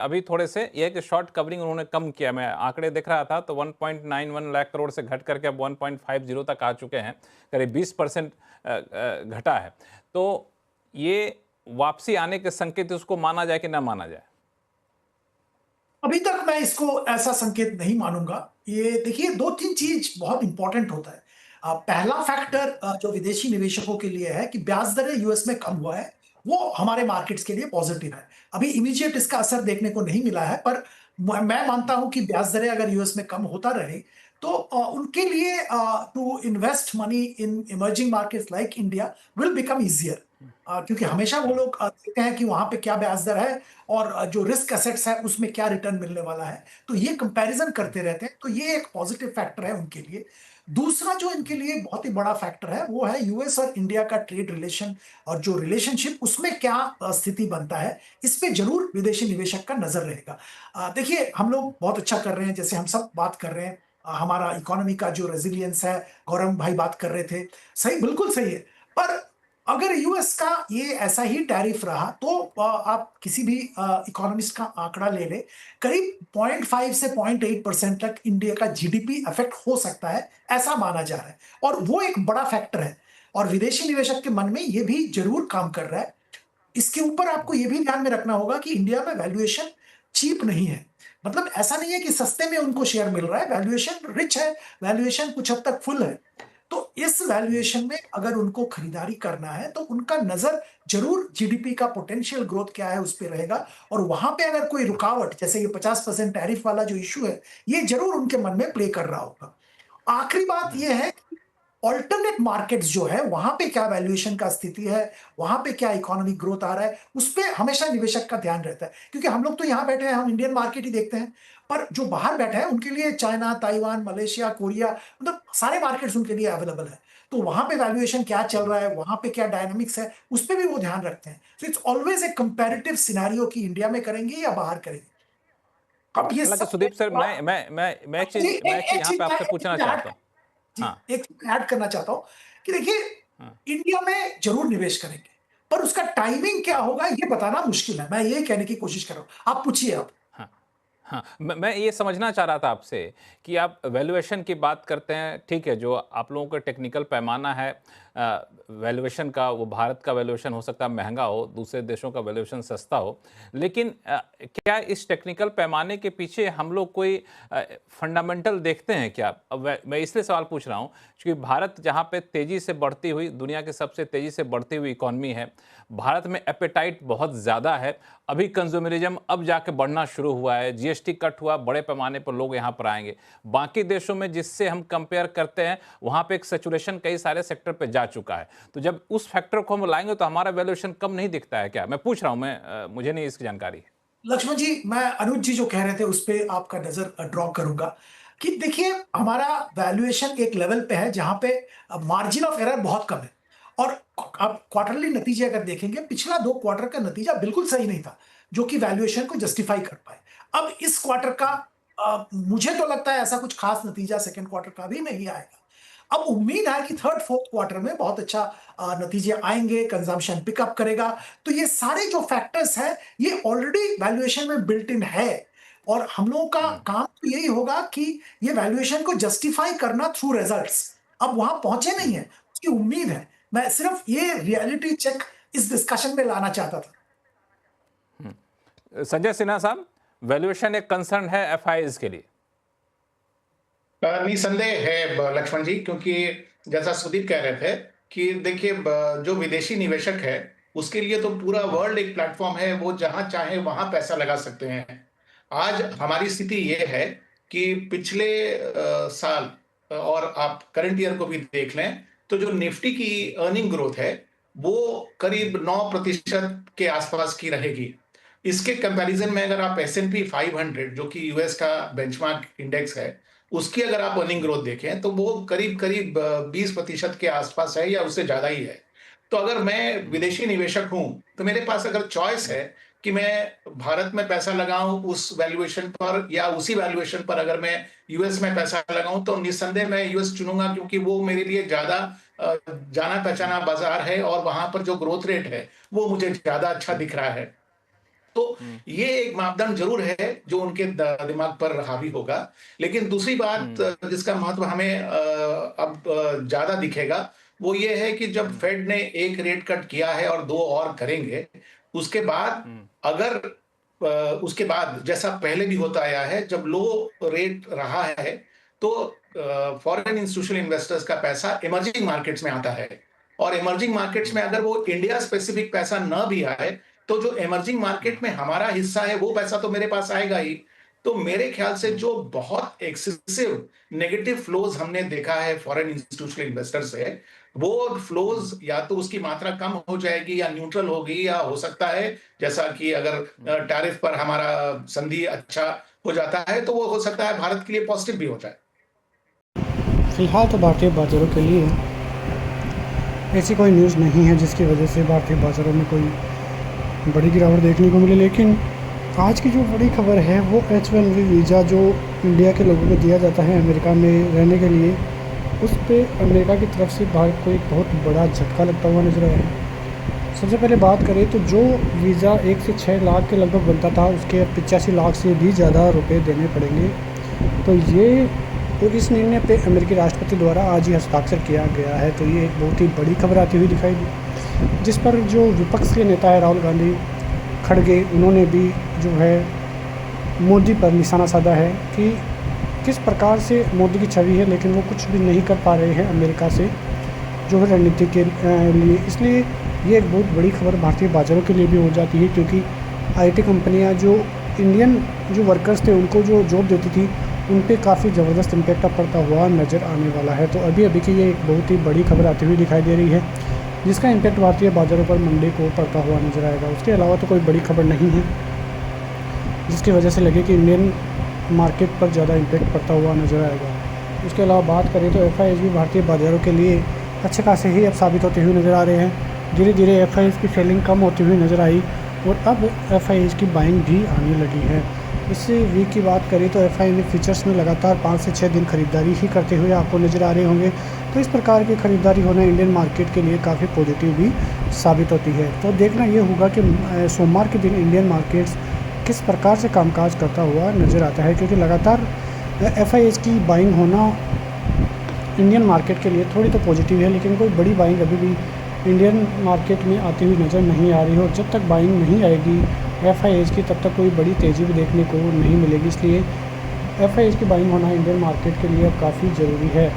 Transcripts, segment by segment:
अभी थोड़े से ये है कि शॉर्ट कवरिंग उन्होंने कम किया। मैं आंकड़े देख रहा था तो 1.91 लाख करोड़ से घट करके अब 1.50 तक आ चुके हैं, करीब 20% घटा है। तो ये वापसी आने के संकेत उसको माना जाए कि ना माना जाए? अभी तक मैं इसको ऐसा संकेत नहीं मानूंगा। ये देखिए, दो तीन चीज बहुत इंपॉर्टेंट होता है। पहला फैक्टर जो विदेशी निवेशकों के लिए है कि ब्याज दरें यूएस में कम हुआ है, वो हमारे मार्केट्स के लिए पॉजिटिव है। अभी इमीडिएट इसका असर देखने को नहीं मिला है, पर मैं मानता हूं कि ब्याज दरें अगर यूएस में कम होता रहे तो उनके लिए to invest money in emerging markets like India will become easier. क्योंकि हमेशा वो लोग देखते हैं कि वहां पे क्या ब्याज दर है और जो रिस्क एसेट्स है उसमें क्या रिटर्न मिलने वाला है, तो ये कंपैरिजन करते रहते हैं, तो ये एक पॉजिटिव फैक्टर है उनके लिए। दूसरा जो इनके लिए बहुत ही बड़ा फैक्टर है वो है यूएस और इंडिया का ट्रेड रिलेशन, और जो रिलेशनशिप उसमें क्या स्थिति बनता है, इस पे जरूर विदेशी निवेशक का नजर रहेगा। देखिए, हम लोग बहुत अच्छा कर रहे हैं, जैसे हम सब बात कर रहे हैं, हमारा इकोनॉमी का जो रेजिलियंस है, गौरव भाई बात कर रहे थे, सही, बिल्कुल सही है। पर अगर यूएस का ये ऐसा ही टैरिफ रहा तो आप किसी भी इकोनॉमिस्ट का आंकड़ा ले ले, करीब 0.5 से 0.8% तक इंडिया का जीडीपी अफेक्ट हो सकता है, ऐसा माना जा रहा है, और वो एक बड़ा फैक्टर है, और विदेशी निवेशक के मन में ये भी जरूर काम कर रहा है। इसके ऊपर आपको ये भी ध्यान में रखना होगा कि इंडिया में वैल्यूएशन चीप नहीं है। मतलब ऐसा नहीं है कि सस्ते में उनको शेयर मिल रहा है, वैल्यूएशन रिच है, वैल्यूएशन कुछ हद तक फुल है। तो इस वैल्यूएशन में अगर उनको खरीदारी करना है तो उनका नजर जरूर जीडीपी का पोटेंशियल ग्रोथ क्या है उस पे रहेगा, और वहां पे अगर कोई रुकावट, जैसे ये 50% टैरिफ वाला जो इश्यू है, ये जरूर उनके मन में प्ले कर रहा होगा। आखिरी बात ये है कि ऑल्टरनेट मार्केट्स जो है, वहां पे क्या वैल्यूएशन का स्थिति है, वहां पे क्या इकोनॉमिक ग्रोथ आ रहा है, उस पे हमेशा निवेशक का ध्यान रहता है। क्योंकि हम लोग तो यहां बैठे हैं, हम इंडियन मार्केट ही देखते हैं, पर जो बाहर बैठे हैं उनके लिए चाइना, ताइवान, मलेशिया, कोरिया, मतलब सारे मार्केट्स उनके लिए अवेलेबल है। तो वहां पे वैल्यूएशन क्या चल रहा है, वहां पे क्या डायनामिक्स है, उस पे भी वो ध्यान रखते हैं। So it's always a comparative scenario कि इंडिया में करेंगे या बाहर करेंगे। अब ये हालाँकि सब सुदीप सर, मैं एक जी, चीज़ मैं एक चीज़ एक यहाँ पे चीज आपसे पूछना ऐड, चाहता हूँ। जी, हाँ, एक चीज ऐड करना चाहता हूं कि देखिए, हाँ, इंडिया में जरूर निवेश करेंगे, पर उसका टाइमिंग क्या हाँ, होगा ये बताना मुश्किल है। मैं ये कहने की कोशिश कर रहा हूं, आप पूछिए आप। हाँ। हाँ, मैं ये समझना चाह रहा था आपसे कि आप वैल्यूएशन की बात करते हैं, ठीक है, जो आप लोगों का टेक्निकल पैमाना है वैल्यूएशन का, वो भारत का वैल्यूएशन हो सकता है महँगा हो, दूसरे देशों का वैल्यूएशन सस्ता हो। लेकिन क्या इस टेक्निकल पैमाने के पीछे हम लोग कोई फंडामेंटल देखते हैं क्या? अब मैं इसलिए सवाल पूछ रहा हूँ क्योंकि भारत जहाँ पे तेज़ी से बढ़ती हुई, दुनिया की सबसे तेज़ी से बढ़ती हुई इकॉनमी है, भारत में एपेटाइट बहुत ज़्यादा है। अभी कंज्यूमरिज्म अब जाके बढ़ना शुरू हुआ है, जीएसटी कट हुआ, बड़े पैमाने पर लोग यहाँ पर आएँगे। बाकी देशों में जिससे हम कंपेयर करते हैं, वहाँ पे एक सैचुरेशन कई सारे सेक्टर पे जा चुका है। तो जब उस फैक्टर को हम लाएँगे तो हमारा वैल्यूएशन कम नहीं दिखता है क्या? मैं पूछ रहा हूँ, मुझे नहीं इसकी जानकारी है। लक्ष्मण जी, मैं अनुज जी जो कह रहे थे उस पे आपका नजर ड्रॉ करूंगा कि देखिए, हमारा वैल्यूएशन एक लेवल पे है जहां पे मार्जिन ऑफ एरर बहुत कम है, और आप क्वार्टरली नतीजे अगर देखेंगे, पिछला 2 क्वार्टर का नतीजा बिल्कुल सही नहीं था जो कि वैल्यूएशन को जस्टिफाई कर पाए। अब इस क्वार्टर का मुझे तो लगता है ऐसा कुछ खास नतीजा सेकंड क्वार्टर का भी नहीं आएगा। अब उम्मीद है कि थर्ड फोर्थ क्वार्टर में बहुत अच्छा नतीजे आएंगे, कंजम्पशन पिकअप करेगा। तो ये सारे जो फैक्टर्स हैं, ये ऑलरेडी वैल्यूएशन में बिल्ट इन है, और हम लोगों का हुँ। काम तो यही होगा कि ये वैल्यूएशन को जस्टिफाई करना थ्रू रिजल्ट्स। अब वहां पहुंचे नहीं है, उसकी उम्मीद है। मैं सिर्फ ये रियलिटी चेक इस डिस्कशन में लाना चाहता था। संजय सिन्हा साहब, वैल्यूएशन एक कंसर्न है एफआईआईज़ के लिए। निसंदेह है लक्ष्मण जी, क्योंकि जैसा सुदीप कह रहे थे कि देखिए, जो विदेशी निवेशक है उसके लिए तो पूरा वर्ल्ड एक प्लेटफॉर्म है, वो जहां चाहे वहां पैसा लगा सकते हैं। आज हमारी स्थिति ये है कि पिछले साल और आप करंट ईयर को भी देख लें तो जो निफ्टी की अर्निंग ग्रोथ है वो करीब 9% के आसपास की रहेगी। इसके कंपैरिजन में अगर आप S&P 500 जो कि यूएस का बेंचमार्क इंडेक्स है, उसकी अगर आप अर्निंग ग्रोथ देखें तो वो करीब करीब 20% के आसपास है या उससे ज्यादा ही है। तो अगर मैं विदेशी निवेशक हूं तो मेरे पास अगर चॉइस है कि मैं भारत में पैसा लगाऊं उस वैल्यूएशन पर या उसी वैल्यूएशन पर अगर मैं यूएस में पैसा लगाऊं, तो निस्संदेह मैं यूएस चुनूंगा, क्योंकि वो मेरे लिए ज्यादा जाना पहचाना बाजार है और वहां पर जो ग्रोथ रेट है वो मुझे ज्यादा अच्छा दिख रहा है। तो ये एक मापदंड जरूर है जो उनके दिमाग पर हावी होगा। लेकिन दूसरी बात जिसका महत्व हमें अब ज्यादा दिखेगा वो ये है कि जब फेड ने एक रेट कट किया है और 2 और करेंगे, उसके बाद अगर उसके बाद जैसा पहले भी होता आया है, जब लो रेट रहा है तो फॉरेन इंस्टीट्यूशनल इन्वेस्टर्स का पैसा इमर्जिंग मार्केट्स में आता है, और इमर्जिंग मार्केट्स में अगर वो इंडिया स्पेसिफिक पैसा न भी आए तो जो इमर्जिंग मार्केट में हमारा हिस्सा है वो पैसा तो मेरे पास आएगा ही। तो मेरे ख्याल से जो बहुत एक्सेसिव नेगेटिव फ्लोज हमने देखा है फॉरेन इंस्टीट्यूशनल इन्वेस्टर से, वो फ्लोज या तो उसकी मात्रा कम हो जाएगी या न्यूट्रल होगी, या हो सकता है जैसा कि अगर टैरिफ पर हमारा संधि अच्छा हो जाता है तो वो हो सकता है भारत के लिए पॉजिटिव भी हो जाए। फिलहाल तो भारतीय बाज़ारों के लिए ऐसी कोई न्यूज़ नहीं है जिसकी वजह से भारतीय बाज़ारों में कोई बड़ी गिरावट देखने को मिले। लेकिन आज की जो बड़ी खबर है वो H1B वीज़ा जो इंडिया के लोगों को दिया जाता है अमेरिका में रहने के लिए, उस पर अमेरिका की तरफ से भारत को एक बहुत बड़ा झटका लगता हुआ नजर आया है। सबसे पहले बात करें तो जो वीज़ा 1 से 6 लाख के लगभग बनता था उसके 85 लाख से भी ज़्यादा रुपए देने पड़ेंगे। तो ये इस निर्णय पे अमेरिकी राष्ट्रपति द्वारा आज ही हस्ताक्षर किया गया है। तो ये एक बहुत ही बड़ी खबर आती हुई दिखाई दी, जिस पर जो विपक्ष के नेता है राहुल गांधी खड़गे, उन्होंने भी जो है मोदी पर निशाना साधा है कि किस प्रकार से मोदी की छवि है लेकिन वो कुछ भी नहीं कर पा रहे हैं अमेरिका से जो है रणनीति के लिए। इसलिए ये एक बहुत बड़ी खबर भारतीय बाज़ारों के लिए भी हो जाती है, क्योंकि IT कंपनियां जो इंडियन जो वर्कर्स थे उनको जो जॉब देती थी उन पे काफ़ी ज़बरदस्त इम्पैक्ट पड़ता हुआ नज़र आने वाला है। तो अभी अभी की ये एक बहुत ही बड़ी खबर आती हुई दिखाई दे रही है, जिसका इम्पैक्ट भारतीय बाज़ारों पर मंडे को पड़ता हुआ नज़र आएगा। उसके अलावा तो कोई बड़ी खबर नहीं है जिसकी वजह से लगे कि इंडियन मार्केट पर ज़्यादा इम्पैक्ट पड़ता हुआ नज़र आएगा। उसके अलावा बात करें तो FIIs भी भारतीय बाज़ारों के लिए अच्छे खासे ही अब साबित होते हुए नज़र आ रहे हैं। धीरे धीरे FIIs की सेलिंग कम होती हुई नज़र आई और अब FIIs की बाइंग भी आने लगी है। इस वीक की बात करें तो FII ने फीचर्स में लगातार 5 से 6 दिन खरीदारी ही करते हुए आपको नज़र आ रहे होंगे। तो इस प्रकार की खरीदारी होना इंडियन मार्केट के लिए काफ़ी पॉजिटिव भी साबित होती है। तो देखना ये होगा कि सोमवार के दिन इंडियन मार्केट्स किस प्रकार से कामकाज करता हुआ नज़र आता है, क्योंकि लगातार FIIs की बाइंग होना इंडियन मार्केट के लिए थोड़ी तो पॉजिटिव है, लेकिन कोई बड़ी बाइंग अभी भी इंडियन मार्केट में आती हुई नज़र नहीं आ रही है। और जब तक बाइंग नहीं आएगी FIIs की तब तक कोई बड़ी तेज़ी भी देखने को नहीं मिलेगी। इसलिए FIIs की बाइंग होना इंडियन मार्केट के लिए अब काफ़ी ज़रूरी है।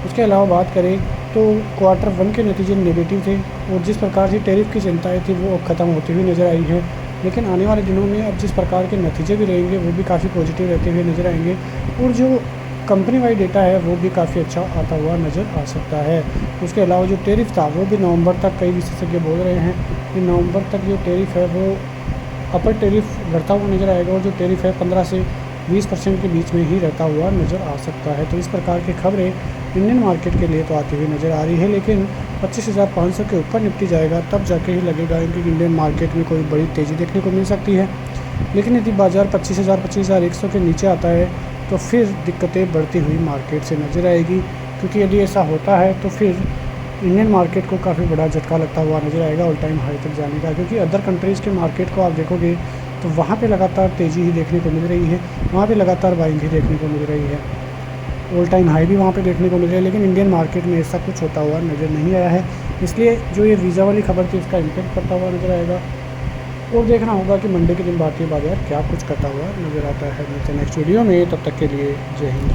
उसके अलावा बात करें तो Q1 के नतीजे नेगेटिव थे और जिस प्रकार से टैरिफ की चिंताएँ थी वो अब ख़त्म होती हुई नज़र आई है। लेकिन आने वाले दिनों में अब जिस प्रकार के नतीजे भी रहेंगे वो भी काफ़ी पॉजिटिव रहते हुए नज़र आएंगे और जो कंपनी वाइड डेटा है वो भी काफ़ी अच्छा आता हुआ नज़र आ सकता है। उसके अलावा जो टैरिफ था वो भी नवंबर तक, कई विशेषज्ञ बोल रहे हैं कि नवंबर तक जो टैरिफ है वो अपर टैरिफ बढ़ता हुआ नज़र आएगा और जो टैरिफ है 15 से 20% के बीच में ही रहता हुआ नज़र आ सकता है। तो इस प्रकार की खबरें इंडियन मार्केट के लिए तो आती हुई नज़र आ रही है, लेकिन 25,500 के ऊपर निपटी जाएगा तब जाके ही लगेगा कि इंडियन मार्केट में कोई बड़ी तेज़ी देखने को मिल सकती है। लेकिन यदि बाज़ार 25,000 25,100 के नीचे आता है तो फिर दिक्कतें बढ़ती हुई मार्केट से नज़र आएगी, क्योंकि यदि ऐसा होता है तो फिर इंडियन मार्केट को काफ़ी बड़ा झटका लगता हुआ नज़र आएगा ऑल टाइम हाई तक जाने का। क्योंकि अदर कंट्रीज़ के मार्केट को आप देखोगे तो वहाँ पे लगातार तेज़ी ही देखने को मिल रही है, वहाँ पे लगातार बाइंग ही देखने को मिल रही है, ऑल टाइम हाई भी वहाँ पे देखने को मिल रहा है। लेकिन इंडियन मार्केट में ऐसा कुछ होता हुआ नज़र नहीं आया है। इसलिए जो ये वीज़ा वाली खबर थी इसका इम्पैक्ट पड़ता हुआ नज़र आएगा और देखना होगा कि मंडे के दिन भारतीय बाजार क्या कुछ करता हुआ नज़र आता है। मिलते हैं नेक्स्ट वीडियो में, तब तक के लिए जय हिंद।